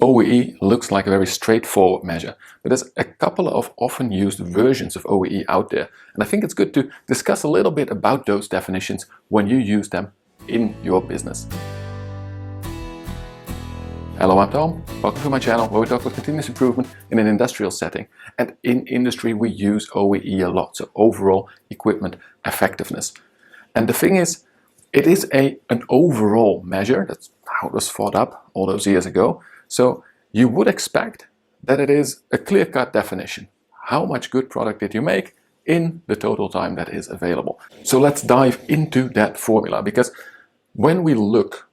OEE looks like a very straightforward measure, but there's a couple of often used versions of OEE out there, and I think it's good to discuss a little bit about those definitions when you use them in your business. Hello, I'm Tom. Welcome to my channel where we talk about continuous improvement in an industrial setting. And in industry we use OEE a lot, so overall equipment effectiveness. And the thing is, it is an overall measure. That's how it was thought up all those years ago. So you would expect that it is a clear-cut definition. How much good product did you make in the total time that is available? So let's dive into that formula, because when we look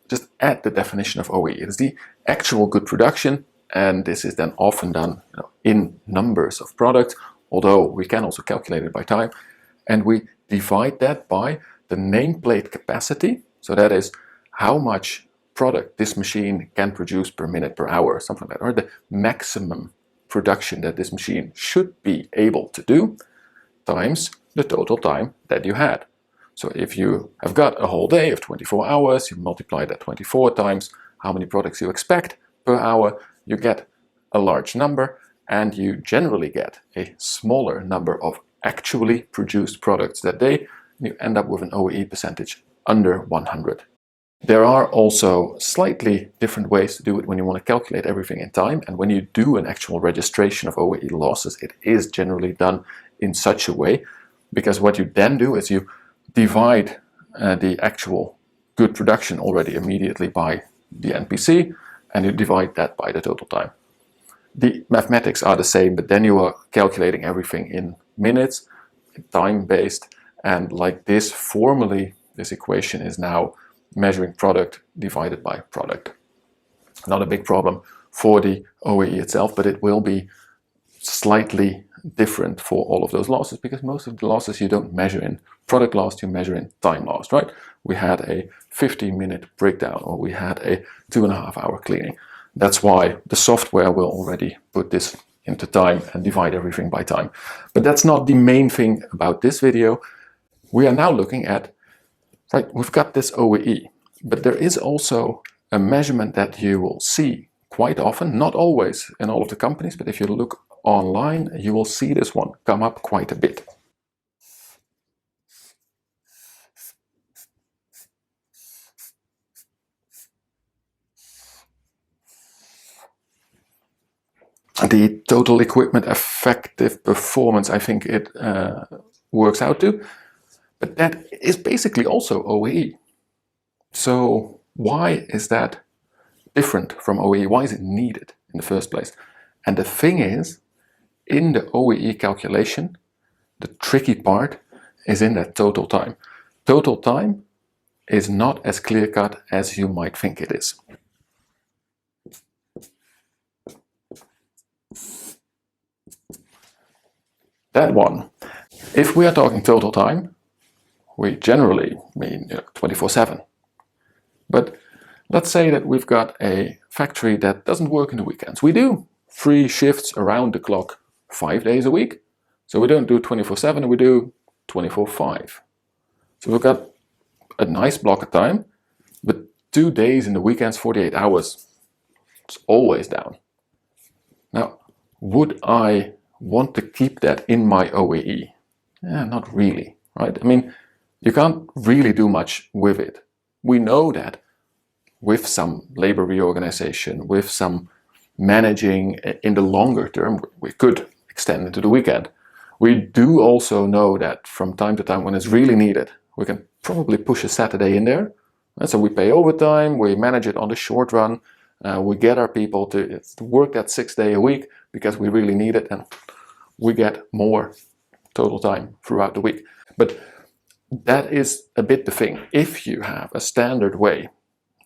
just at the definition of OEE, it is the actual good production, and this is then often done in numbers of products, although we can also calculate it by time, and we divide that by the nameplate capacity. So that is how much product this machine can produce per minute per hour, something like that, or the maximum production that this machine should be able to do, times the total time that you had. So if you have got a whole day of 24 hours, you multiply that 24 times how many products you expect per hour, you get a large number, and you generally get a smaller number of actually produced products that day, and you end up with an OEE percentage under 100. There are also slightly different ways to do it when you want to calculate everything in time, and when you do an actual registration of OEE losses, it is generally done in such a way, because what you then do is you divide the actual good production already immediately by the NPC, and you divide that by the total time. The mathematics are the same, but then you are calculating everything in minutes, time-based, and like this, formally, this equation is now measuring product divided by product. Not a big problem for the OEE itself, but it will be slightly different for all of those losses, because most of the losses you don't measure in product loss, you measure in time lost, right? We had a 50-minute breakdown, or we had a 2.5-hour cleaning. That's why the software will already put this into time and divide everything by time. But that's not the main thing about this video. We are now looking at, right, we've got this OEE, but there is also a measurement that you will see quite often, not always in all of the companies, but if you look online, you will see this one come up quite a bit. The total equipment effective performance, I think it works out to, but that is basically also OEE. So why is that different from OEE? Why is it needed in the first place? And the thing is, in the OEE calculation, the tricky part is in that total time. Total time is not as clear-cut as you might think it is. That one, if we are talking total time, we generally mean 24/7. But let's say that we've got a factory that doesn't work in the weekends. We do 3 shifts around the clock, 5 days a week. So we don't do 24/7, we do 24/5. So we've got a nice block of time, but 2 days in the weekends, 48 hours, it's always down. Now, would I want to keep that in my OEE? Yeah, not really, right? I mean, you can't really do much with it. We know that with some labor reorganization, with some managing in the longer term, we could extend into the weekend. We do also know that from time to time, when it's really needed, we can probably push a Saturday in there. And so we pay overtime, we manage it on the short run, we get our people to work that 6 day a week because we really need it, and we get more total time throughout the week. But that is a bit the thing. If you have a standard way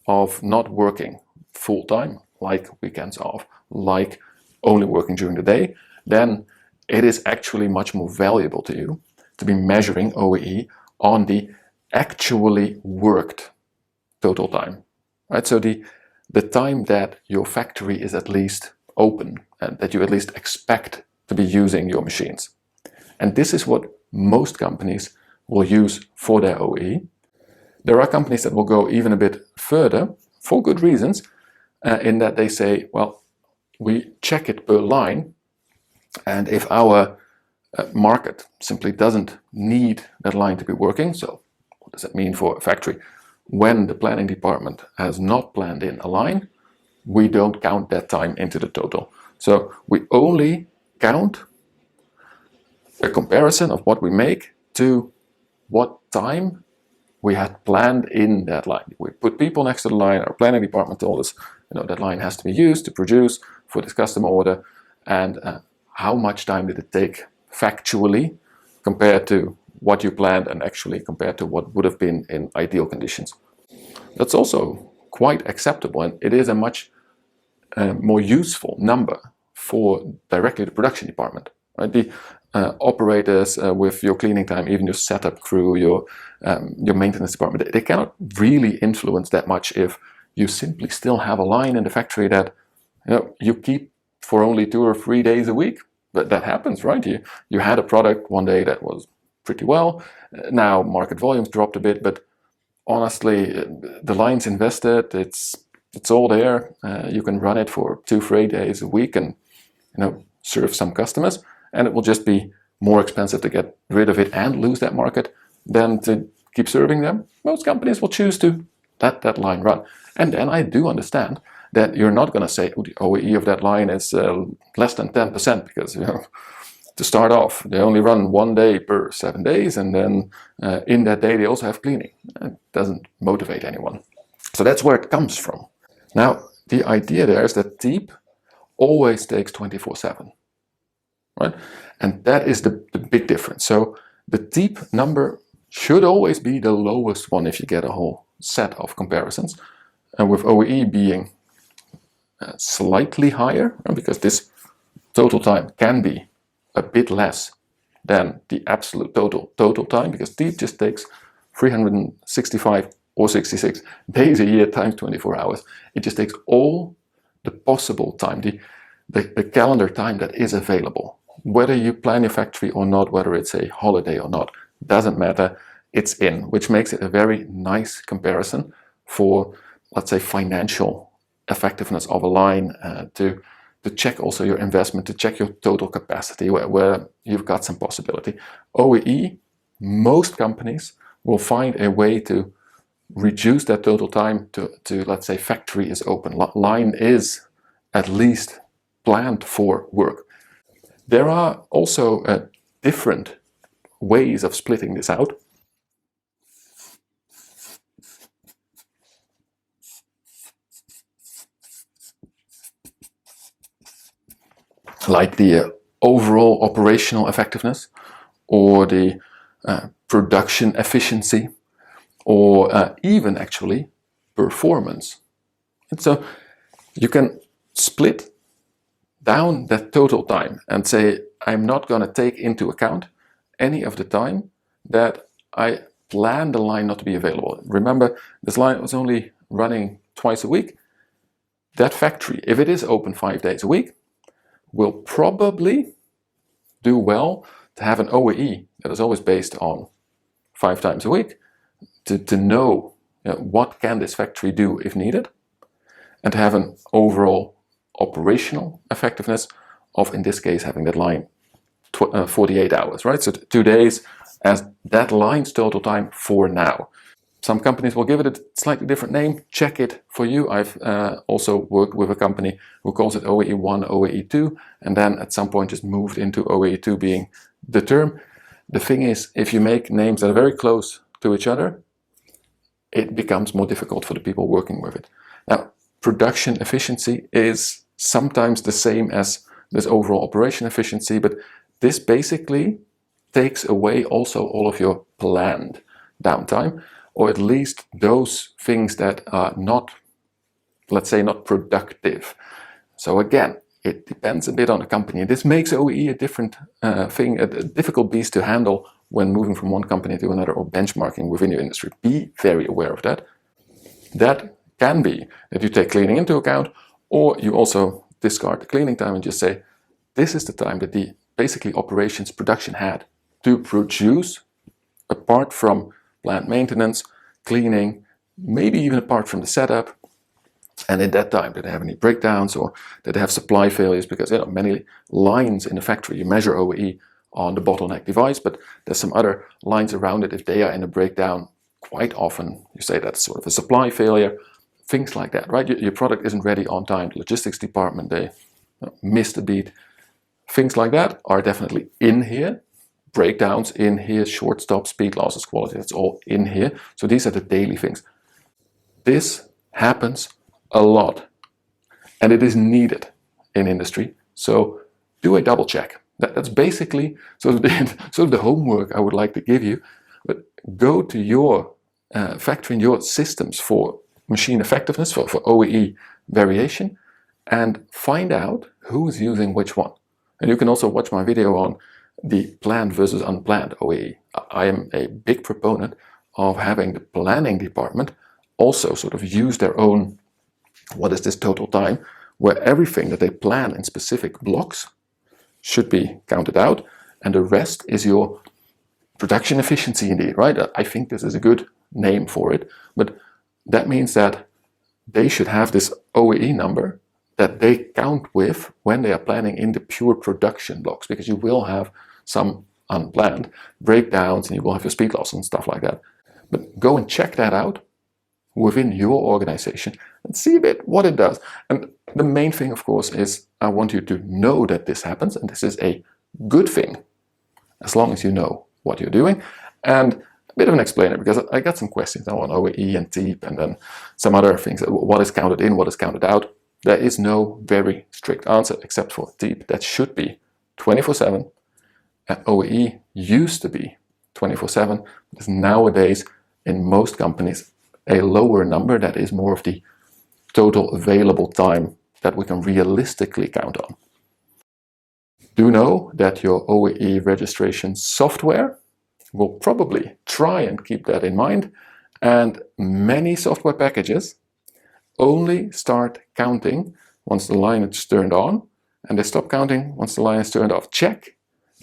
of not working full time, like weekends off, like only working during the day, then it is actually much more valuable to you to be measuring OEE on the actually worked total time, right? So the time that your factory is at least open and that you at least expect to be using your machines. And this is what most companies will use for their OEE. There are companies that will go even a bit further, for good reasons, in that they say, well, we check it per line, and if our market simply doesn't need that line to be working, so what does that mean for a factory? When the planning department has not planned in a line, we don't count that time into the total. So we only count a comparison of what we make to what time we had planned in that line. We put people next to the line. Our planning department told us, that line has to be used to produce for this customer order, and how much time did it take factually compared to what you planned and actually compared to what would have been in ideal conditions. That's also quite acceptable, and it is a much more useful number for directly the production department. Right? The operators with your cleaning time, even your setup crew, your maintenance department, they cannot really influence that much if you simply still have a line in the factory that you keep for only 2 or 3 days a week. But that happens, right? You had a product one day that was pretty well. Now market volumes dropped a bit, but honestly, the line's invested. It's all there. You can run it for 2-3 days a week and serve some customers, and it will just be more expensive to get rid of it and lose that market than to keep serving them. Most companies will choose to let that line run. And then I do understand that you're not going to say, oh, the OEE of that line is less than 10%, because to start off, they only run 1 day per 7 days, and then in that day they also have cleaning. It doesn't motivate anyone. So that's where it comes from. Now, the idea there is that TEEP always takes 24/7, right? And that is the big difference. So the TEEP number should always be the lowest one if you get a whole set of comparisons, and with OEE being slightly higher, because this total time can be a bit less than the absolute total time, because TEEP just takes 365 or 66 days a year times 24 hours. It just takes all the possible time, the calendar time that is available. Whether you plan your factory or not, whether it's a holiday or not, doesn't matter, it's in, which makes it a very nice comparison for, let's say, financial effectiveness of a line, to check also your investment, to check your total capacity, where you've got some possibility. OEE, most companies will find a way to reduce that total time to let's say, factory is open, line is at least planned for work. There are also different ways of splitting this out. Like the overall operational effectiveness, or the production efficiency, or even actually performance. And so you can split down that total time and say, I'm not going to take into account any of the time that I plan the line not to be available. Remember, this line was only running twice a week. That factory, if it is open 5 days a week, will probably do well to have an OEE that is always based on 5 times a week, to know what can this factory do if needed, and to have an overall operational effectiveness of, in this case, having that line 48 hours, right? So 2 days as that line's total time for now. Some companies will give it a slightly different name. Check it for you. I've also worked with a company who calls it OEE 1, OEE 2, and then at some point just moved into OEE 2 being the term. The thing is, if you make names that are very close to each other, it becomes more difficult for the people working with it. Now, production efficiency is sometimes the same as this overall operation efficiency, but this basically takes away also all of your planned downtime, or at least those things that are not, let's say, not productive. So again, it depends a bit on the company. This makes OEE a different thing, a difficult beast to handle when moving from one company to another or benchmarking within your industry. Be very aware of that. That can be that you take cleaning into account, or you also discard the cleaning time and just say, this is the time that the basically operations production had to produce, apart from plant maintenance, cleaning, maybe even apart from the setup, And in that time, did they have any breakdowns, or did they have supply failures? Because many lines in the factory, you measure OEE on the bottleneck device, but there's some other lines around it. If they are in a breakdown, quite often you say that's sort of a supply failure, things like that, right? Your product isn't ready on time. The logistics department, they missed a beat. Things like that are definitely in here. Breakdowns in here, short stops, speed losses, quality, that's all in here. So these are the daily things. This happens a lot, and it is needed in industry. So do a double check. That's basically sort of the homework I would like to give you. But go to your factory and your systems for machine effectiveness, for OEE variation, and find out who is using which one. And you can also watch my video on the planned versus unplanned OEE. I am a big proponent of having the planning department also sort of use their own, what is this total time, where everything that they plan in specific blocks should be counted out, and the rest is your production efficiency indeed, right? I think this is a good name for it, but that means that they should have this OEE number that they count with when they are planning in the pure production blocks, because you will have some unplanned breakdowns and you will have your speed loss and stuff like that. But go and check that out within your organization and see a bit what it does. And the main thing, of course, is I want you to know that this happens, and this is a good thing as long as you know what you're doing. And a bit of an explainer, because I got some questions now on OEE and TEEP, and then some other things. What is counted in, what is counted out? There is no very strict answer except for TEEP. That should be 24/7. And OEE used to be 24/7. Because nowadays, in most companies, a lower number that is more of the total available time that we can realistically count on. Do know that your OEE registration software will probably try and keep that in mind, and many software packages only start counting once the line is turned on, and they stop counting once the line is turned off. Check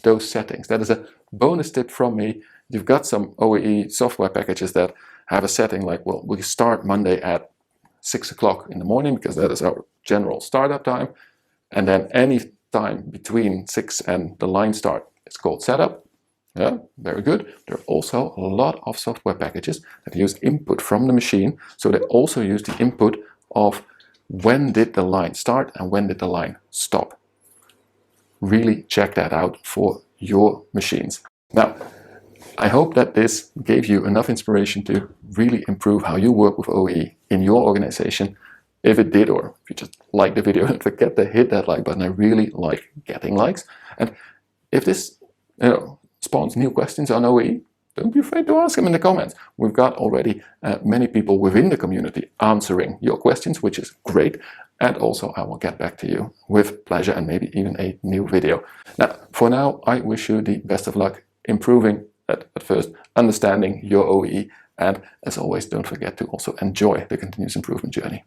those settings. That is a bonus tip from me. You've got some OEE software packages that have a setting like, well, we start Monday at 6 o'clock in the morning because that is our general startup time, and then any time between 6 and the line start is called setup. Yeah, very good. There are also a lot of software packages that use input from the machine, so they also use the input of when did the line start and when did the line stop. Really check that out for your machines. Now, I hope that this gave you enough inspiration to really improve how you work with OEE in your organization. If it did, or if you just like the video, don't forget to hit that like button. I really like getting likes. And if this spawns new questions on OEE, don't be afraid to ask them in the comments. We've got already many people within the community answering your questions, which is great. And also I will get back to you with pleasure, and maybe even a new video. Now, for now, I wish you the best of luck improving at first, understanding your OEE, and as always, don't forget to also enjoy the continuous improvement journey.